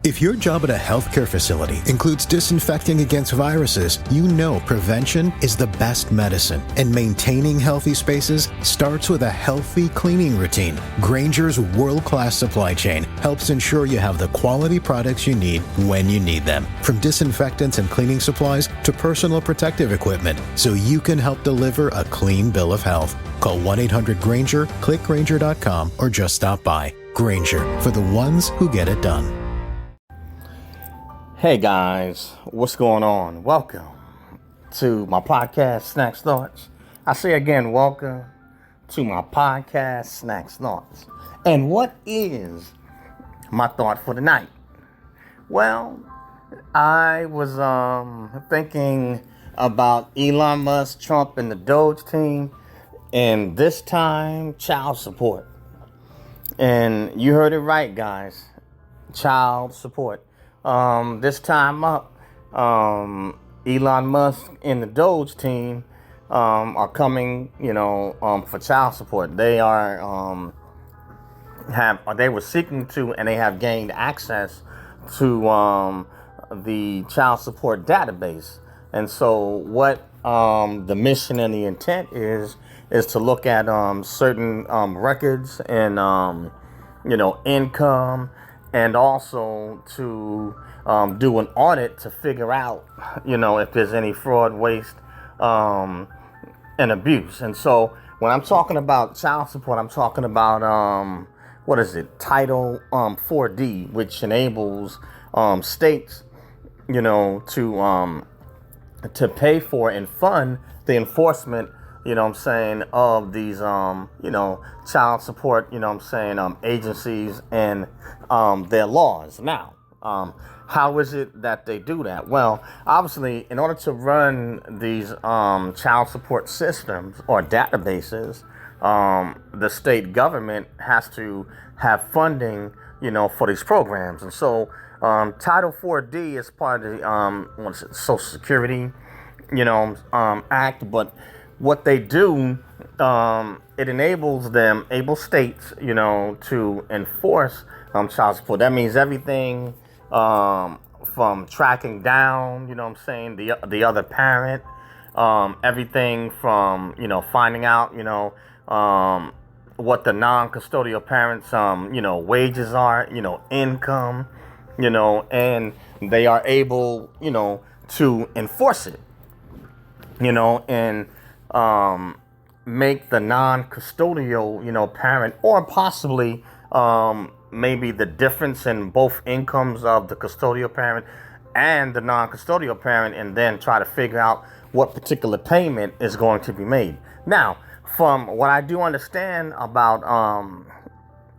If your job at a healthcare facility includes disinfecting against viruses, you know prevention is the best medicine, and maintaining healthy spaces starts with a healthy cleaning routine. Grainger's world-class supply chain helps ensure you have the quality products you need when you need them, from disinfectants and cleaning supplies to personal protective equipment, so you can help deliver a clean bill of health. Call 1-800-GRAINGER, click Grainger.com, or just stop by. Grainger, for the ones who get it done. Hey guys, what's going on? Welcome to my podcast, Snacks Thoughts. I say again, welcome to my podcast, Snacks Thoughts. And what is my thought for the night? Well, I was thinking about Elon Musk, Trump, and the DOGE team, and this time, child support. And you heard it right, guys. Child support. This time up, Elon Musk and the DOGE team are coming, for child support. They are they were seeking to, and they have gained access to the child support database. And so, what the mission and the intent is to look at certain records and income. And also to do an audit to figure out, if there's any fraud, waste, and abuse. And so when I'm talking about child support, I'm talking about, Title 4D, which enables states, to pay for and fund the enforcement, of these, child support, agencies and their laws. Now, how is it that they do that? Well, obviously, in order to run these child support systems or databases, the state government has to have funding, for these programs. And so Title 4D is part of the Social Security, Act, but what they do, it enables states, to enforce child support. That means everything from tracking down, the other parent, everything from, finding out, what the non-custodial parents', wages are, income, and they are able, to enforce it, and make the non-custodial, parent, or possibly maybe the difference in both incomes of the custodial parent and the non-custodial parent, and then try to figure out what particular payment is going to be made. Now, from what I do understand about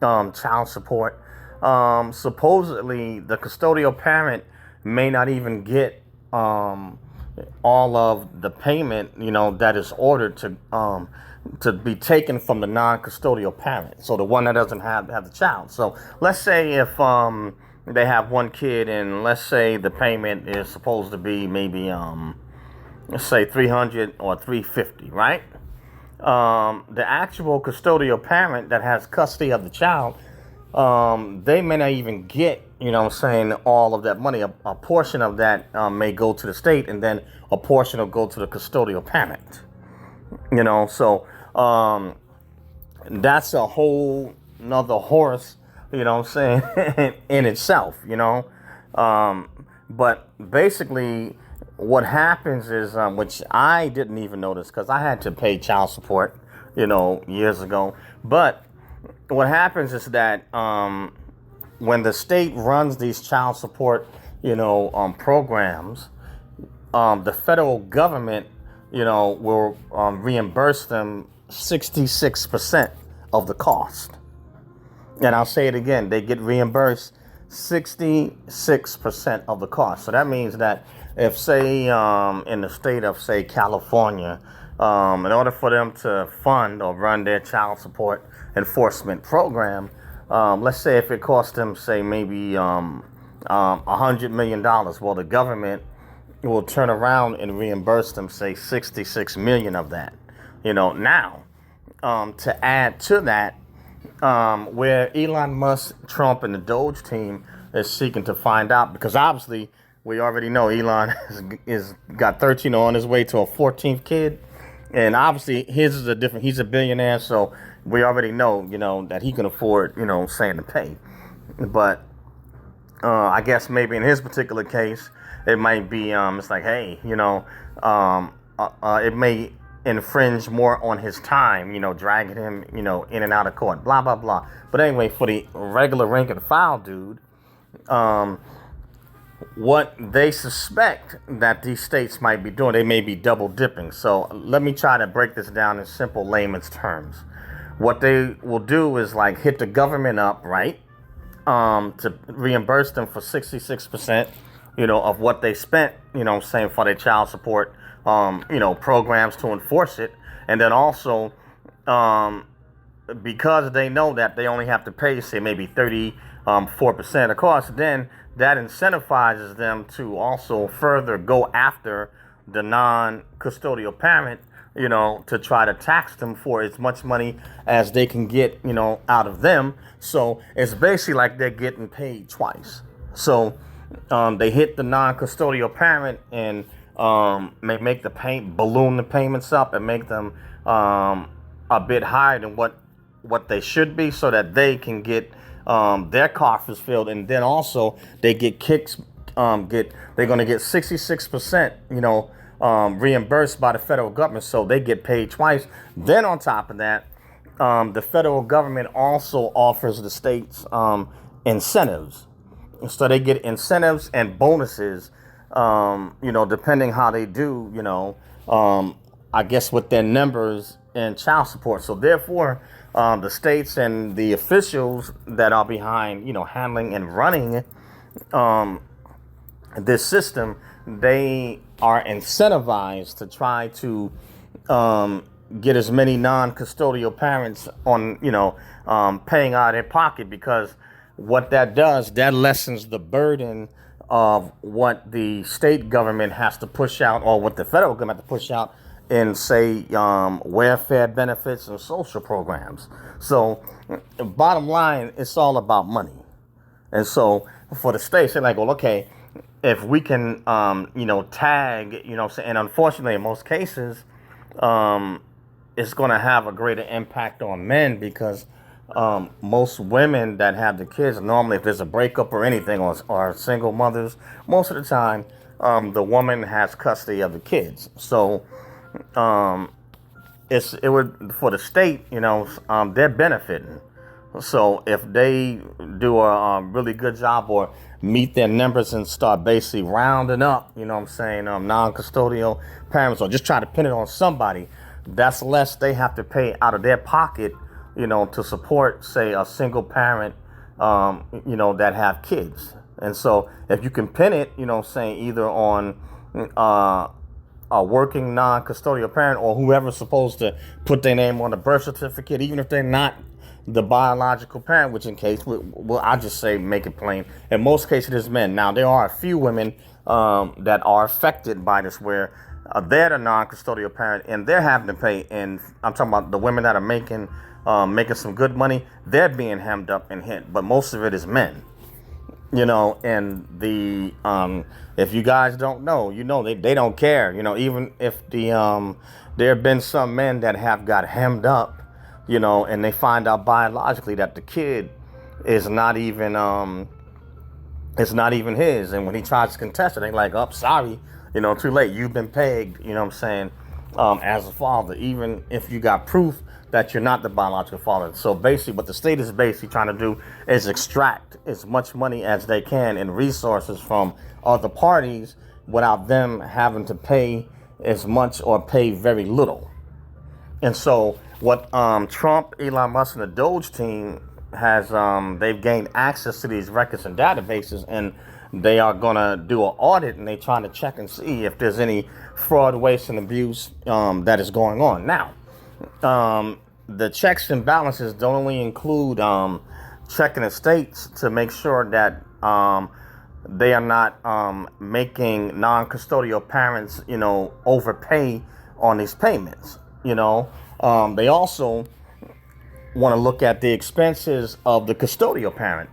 child support, supposedly the custodial parent may not even get all of the payment, that is ordered to be taken from the non-custodial parent. So the one that doesn't have the child. So let's say if they have one kid, and let's say the payment is supposed to be maybe let's say $300 or $350, right? The actual custodial parent that has custody of the child, they may not even get, all of that money. A portion of that may go to the state, and then a portion will go to the custodial parent. So that's a whole nother horse, in itself, But basically, what happens is, which I didn't even notice because I had to pay child support, years ago. But what happens is that when the state runs these child support, programs, the federal government, will reimburse them 66% of the cost. And I'll say it again, they get reimbursed 66% of the cost. So that means that if, say, in the state of, say, California, in order for them to fund or run their child support enforcement program, let's say if it cost them, say, maybe $100 million, well, the government will turn around and reimburse them, say, 66 million of that. Now, to add to that, where Elon Musk, Trump, and the DOGE team, is seeking to find out, because obviously we already know Elon is got 13 on his way to a 14th kid, and obviously his is a different. He's a billionaire, so we already know, that he can afford, saying to pay. But I guess maybe in his particular case, it might be it's like, hey, it may infringe more on his time, dragging him, in and out of court, blah, blah, blah. But anyway, for the regular rank and file dude, what they suspect that these states might be doing, they may be double dipping. So let me try to break this down in simple layman's terms. What they will do is like hit the government up, right? To reimburse them for 66%, of what they spent, for their child support, programs to enforce it. And then also, because they know that they only have to pay, say, maybe 34% of course, then that incentivizes them to also further go after the non-custodial parent, to try to tax them for as much money as they can get, out of them. So it's basically like they're getting paid twice. So they hit the non-custodial parent and make the balloon the payments up and make them a bit higher than what they should be, so that they can get their coffers filled, and then also they get kicks. They're going to get 66%, reimbursed by the federal government, so they get paid twice. Then on top of that, the federal government also offers the states incentives, so they get incentives and bonuses, depending how they do, I guess with their numbers in child support. So therefore, the states and the officials that are behind, handling and running this system, they are incentivized to try to get as many non-custodial parents on, paying out of their pocket, because what that does, that lessens the burden of what the state government has to push out, or what the federal government has to push out in, say, welfare benefits and social programs. So bottom line, it's all about money. And so for the states, they're like, well, okay, if we can, tag, and unfortunately in most cases, it's going to have a greater impact on men, because most women that have the kids, normally if there's a breakup or anything, or single mothers, most of the time, the woman has custody of the kids. So it would, for the state, they're benefiting. So if they do a really good job or meet their numbers and start basically rounding up, non-custodial parents, or just try to pin it on somebody, that's less they have to pay out of their pocket, to support, say, a single parent, that have kids. And so if you can pin it, either on a working non-custodial parent, or whoever's supposed to put their name on the birth certificate, even if they're not the biological parent, which in case, well, I just say, make it plain, in most cases it's men. Now, there are a few women that are affected by this, where they're the non-custodial parent and they're having to pay. And I'm talking about the women that are making some good money, they're being hemmed up and hit, but most of it is men. And the if you guys don't know, they don't care. Even if there have been some men that have got hemmed up, and they find out biologically that the kid is not even it's not even his, and when he tries to contest it, they're like, "Oh, sorry, too late. You've been pegged." As a father, even if you got proof that you're not the biological father. So basically what the state is basically trying to do is extract as much money as they can and resources from other parties without them having to pay as much or pay very little. And so what Trump, Elon Musk, and the DOGE team has, they've gained access to these records and databases, and they are going to do an audit, and they're trying to check and see if there's any fraud, waste, and abuse that is going on. Now, the checks and balances don't only include checking the states to make sure that they are not making non-custodial parents, overpay on these payments. They also want to look at the expenses of the custodial parent.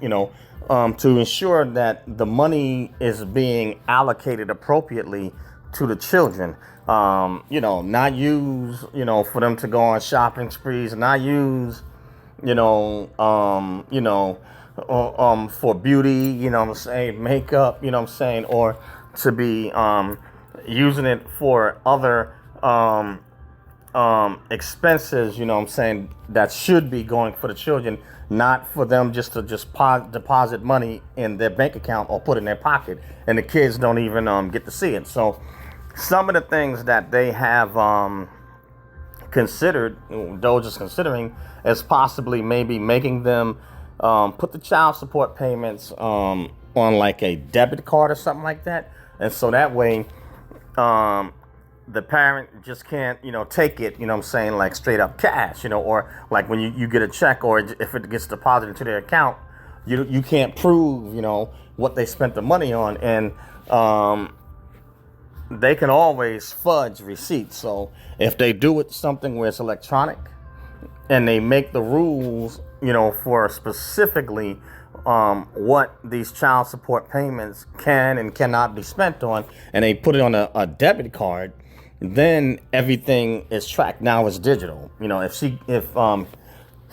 to ensure that the money is being allocated appropriately to the children. Not use, for them to go on shopping sprees, not use, for beauty, makeup, or to be using it for other expenses, that should be going for the children, not for them just to deposit money in their bank account or put in their pocket, and the kids don't even get to see it. So some of the things that they have considered, DOGE is considering, is possibly maybe making them put the child support payments on like a debit card or something like that. And so that way, the parent just can't, take it, like straight up cash, or like when you get a check, or if it gets deposited into their account, you can't prove, what they spent the money on. And they can always fudge receipts. So if they do it something where it's electronic, and they make the rules, for specifically what these child support payments can and cannot be spent on, and they put it on a debit card, then everything is tracked. Now it's digital. If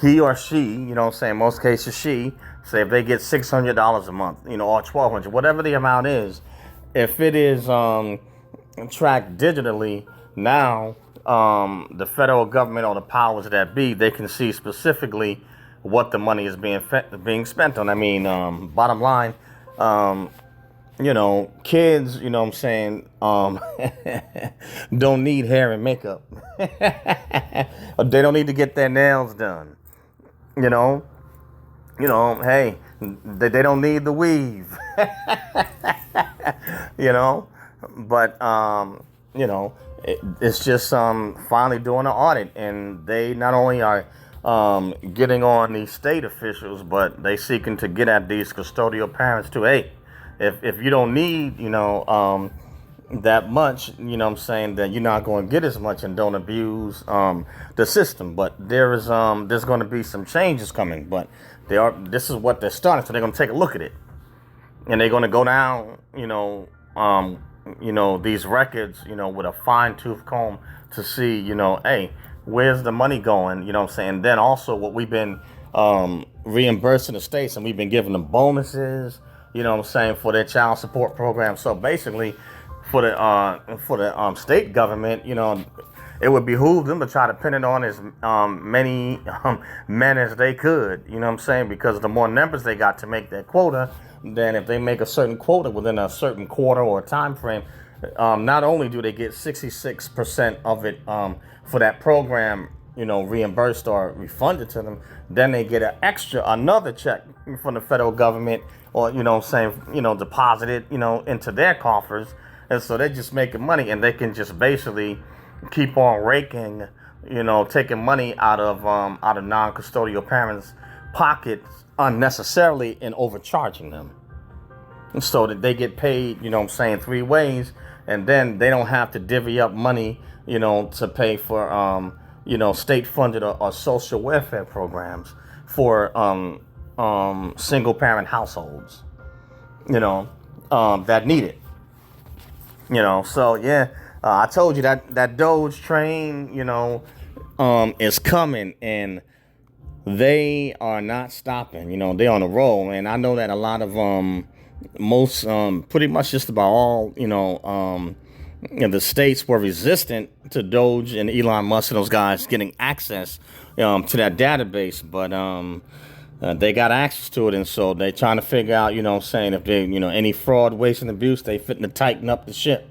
he or she, most cases she, say if they get $600 a month, or $1,200, whatever the amount is, if it is tracked digitally, now the federal government or the powers that be, they can see specifically what the money is being spent on. I mean, bottom line, kids, don't need hair and makeup. They don't need to get their nails done. Hey, they don't need the weave. But it's just finally doing an audit, and they not only are getting on these state officials, but they seeking to get at these custodial parents too. Hey, if you don't need, that much, then you're not going to get as much, and don't abuse the system. But there's going to be some changes coming, but this is what they're starting, so they're going to take a look at it, and they're going to go down, these records, with a fine-tooth comb to see, hey, where's the money going, Then also what we've been reimbursing the states, and we've been giving them bonuses, for their child support program. So basically, for the state government, it would behoove them to try to pin it on as many men as they could, because the more numbers they got to make their quota, then if they make a certain quota within a certain quarter or time frame, not only do they get 66% of it for that program, reimbursed or refunded to them, then they get another check from the federal government, or deposited, into their coffers. And so they're just making money, and they can just basically keep on raking, taking money out of non-custodial parents' pockets unnecessarily and overcharging them, so that they get paid, three ways, and then they don't have to divvy up money, to pay for, state-funded or social welfare programs for single-parent households, that need it. So yeah, I told you that DOGE train, is coming, and they are not stopping. They're on a roll, and I know that a lot of most pretty much just about all the states were resistant to DOGE and Elon Musk and those guys getting access to that database, but they got access to it, and so they're trying to figure out, if they, any fraud, waste, and abuse, they fitting to tighten up the ship.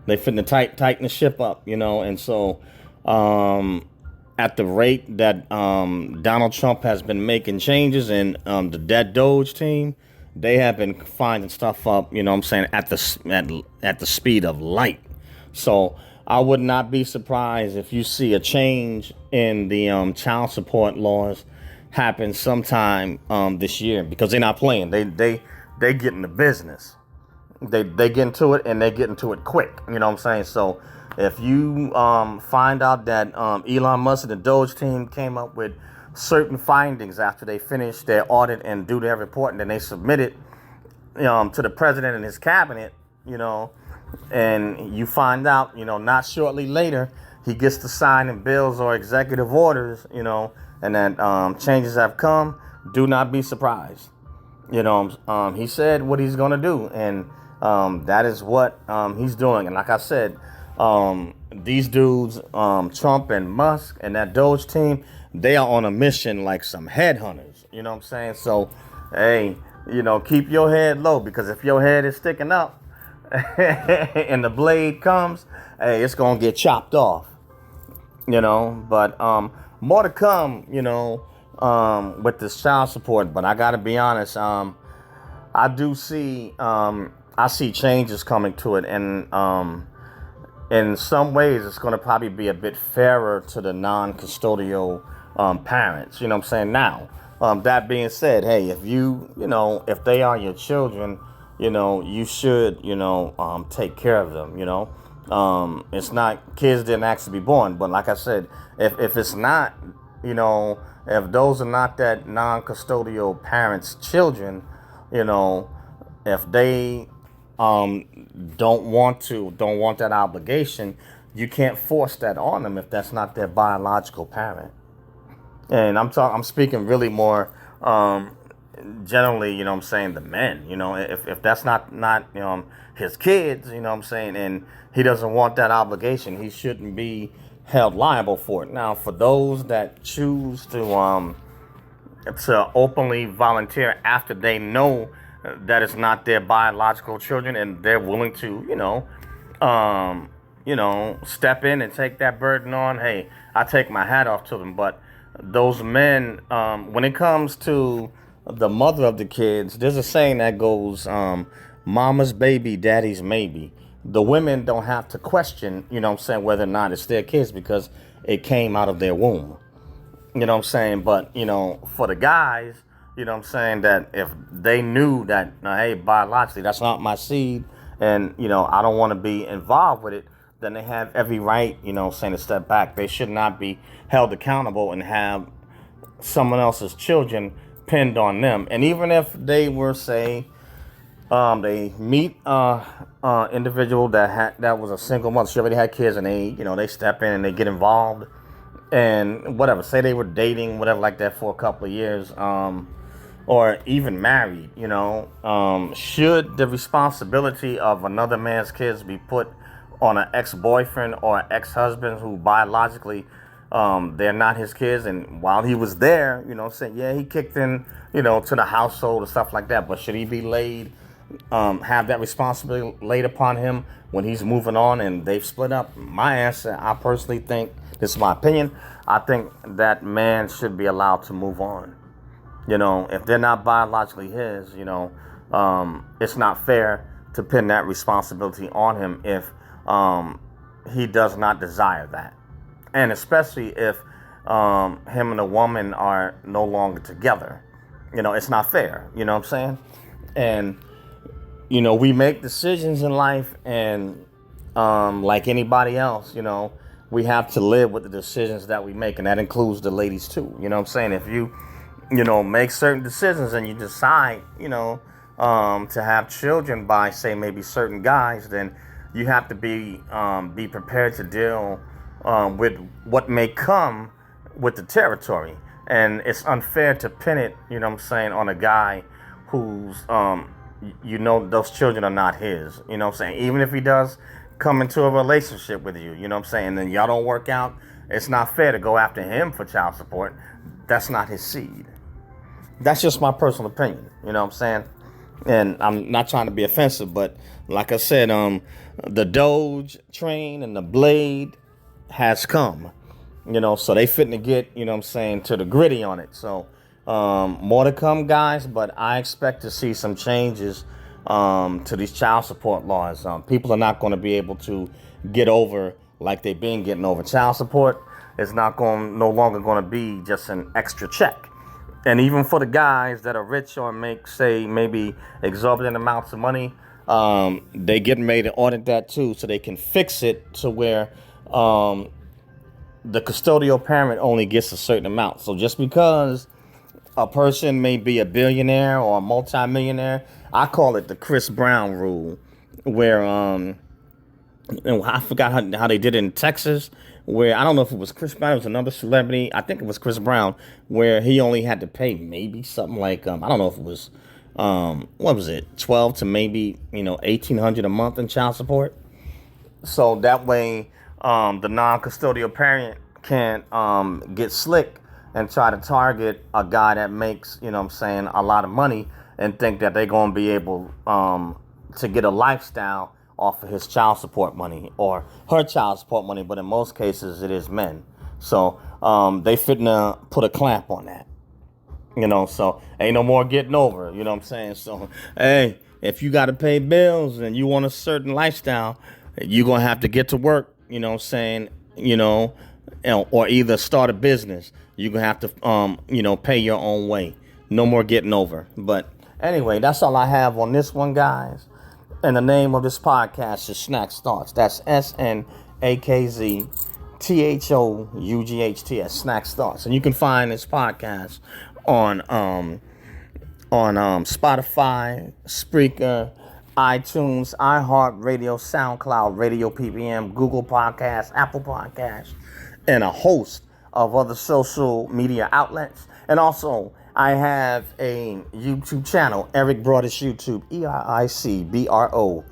They fitting to tighten the ship up, and so at the rate that Donald Trump has been making changes, and the DOGE team, they have been finding stuff up, at the speed of light. So I would not be surprised if you see a change in the child support laws happen sometime this year, because they're not playing. They get into business. They get into it, and they get into it quick. So if you find out that Elon Musk and the DOGE team came up with certain findings after they finish their audit and do their report, and then they submit it to the president and his cabinet, and you find out, not shortly later, he gets to signing bills or executive orders, and that changes have come. Do not be surprised. He said what he's going to do, and that is what he's doing. And like I said, these dudes, Trump and Musk and that DOGE team, they are on a mission like some headhunters. You know what I'm saying? So, hey, keep your head low, because if your head is sticking up and the blade comes, hey, it's going to get chopped off. But more to come, with this child support. But I got to be honest, I do see, I see changes coming to it. And in some ways, it's going to probably be a bit fairer to the non-custodial parents. You know what I'm saying? Now, that being said, hey, if if they are your children, you should, take care of them, It's not, kids didn't actually be born. But like I said, if it's not, if those are not that non-custodial parents' children, if they don't want that obligation, you can't force that on them if that's not their biological parent. And I'm speaking really more generally, the men, if that's not his kids, and he doesn't want that obligation, he shouldn't be held liable for it. Now, for those that choose to openly volunteer after they know that it's not their biological children, and they're willing to, step in and take that burden on, hey, I take my hat off to them. But those men, when it comes to the mother of the kids, there's a saying that goes, mama's baby, daddy's maybe. The women don't have to question, whether or not it's their kids, because it came out of their womb. But, for the guys, that if they knew that, hey, biologically, that's not my seed, and, I don't want to be involved with it, then they have every right, to step back. They should not be held accountable and have someone else's children pinned on them. And even if they were, say, they meet individual that was a single mother, she already had kids, and they step in and they get involved and whatever, say they were dating, whatever like that, for a couple of years, or even married, should the responsibility of another man's kids be put on an ex-boyfriend or ex-husband who biologically they're not his kids? And while he was there, saying, yeah, he kicked in, to the household and stuff like that, but should he be have that responsibility laid upon him when he's moving on and they've split up? My answer, I personally think, this is my opinion, I think that man should be allowed to move on. If they're not biologically his, it's not fair to pin that responsibility on him if he does not desire that. And especially if him and the woman are no longer together. It's not fair. You know what I'm saying? And, we make decisions in life, and like anybody else, we have to live with the decisions that we make, and that includes the ladies too. You know what I'm saying? If you, make certain decisions and you decide, to have children by, say, maybe certain guys, then you have to be prepared to deal with what may come with the territory. And it's unfair to pin it, on a guy who's, those children are not his. Even if he does come into a relationship with you, then y'all don't work out, it's not fair to go after him for child support. That's not his seed. That's just my personal opinion. And I'm not trying to be offensive, but like I said, the DOGE train and the blade has come, so they fitting to get, to the gritty on it. So more to come, guys, but I expect to see some changes to these child support laws. People are not going to be able to get over like they've been getting over. Child support is no longer going to be just an extra check. And even for the guys that are rich or make, say, maybe exorbitant amounts of money, they getting ready to audit that too, so they can fix it to where the custodial parent only gets a certain amount. So just because a person may be a billionaire or a multimillionaire, I call it the Chris Brown rule, where and I forgot how they did it in Texas, where I don't know if it was Chris Brown, it was another celebrity. I think it was Chris Brown, where he only had to pay maybe something like I don't know if it was what was it, 12 to maybe 1,800 a month in child support. So that way, the non-custodial parent can get slick and try to target a guy that makes, a lot of money and think that they're going to be able to get a lifestyle off of his child support money or her child support money. But in most cases, it is men. So they fitting put a clamp on that. So ain't no more getting over. You know what I'm saying? So, hey, if you got to pay bills and you want a certain lifestyle, you're going to have to get to work, or either start a business. You're going to have to, pay your own way. No more getting over. But anyway, that's all I have on this one, guys. And the name of this podcast is Snacks Thoughts. That's SNAKZTHOUGHTS, Snacks Thoughts. And you can find this podcast on Spotify, Spreaker, iTunes, iHeartRadio, SoundCloud, Radio PPM, Google Podcasts, Apple Podcasts, and a host of other social media outlets. And also, I have a YouTube channel, Eric Broadus YouTube, ERICBROADUS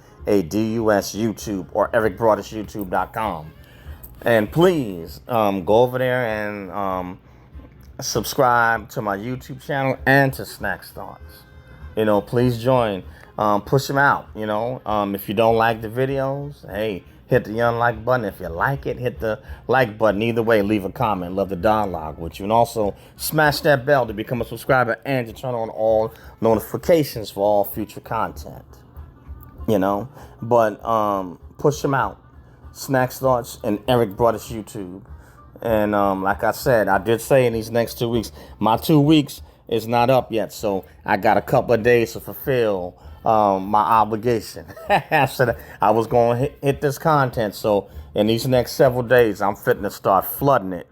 YouTube, or ericbroadusyoutube.com. And please go over there and subscribe to my YouTube channel and to Snacks Thoughts. Please join. Push them out. If you don't like the videos, hey, hit the unlike button. If you like it, hit the like button. Either way, leave a comment. Love the dialogue with you. And also smash that bell to become a subscriber and to turn on all notifications for all future content. But push them out. Snacks Thoughts and Eric Broadus YouTube. And like I said, I did say in these next 2 weeks, my 2 weeks is not up yet. So I got a couple of days to fulfill my obligation. I said I was going to hit this content. So in these next several days, I'm fitting to start flooding it,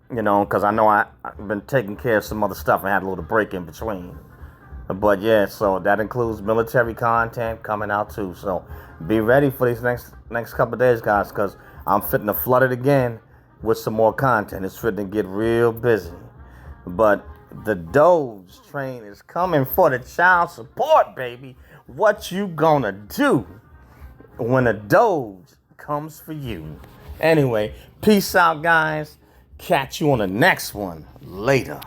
because I know I've been taking care of some other stuff and had a little break in between. But yeah, so that includes military content coming out too. So be ready for these next couple of days, guys, because I'm fitting to flood it again with some more content. It's fitting to get real busy. But the DOGE train is coming for the child support, baby. What you gonna do when the DOGE comes for you? Anyway, peace out, guys. Catch you on the next one later.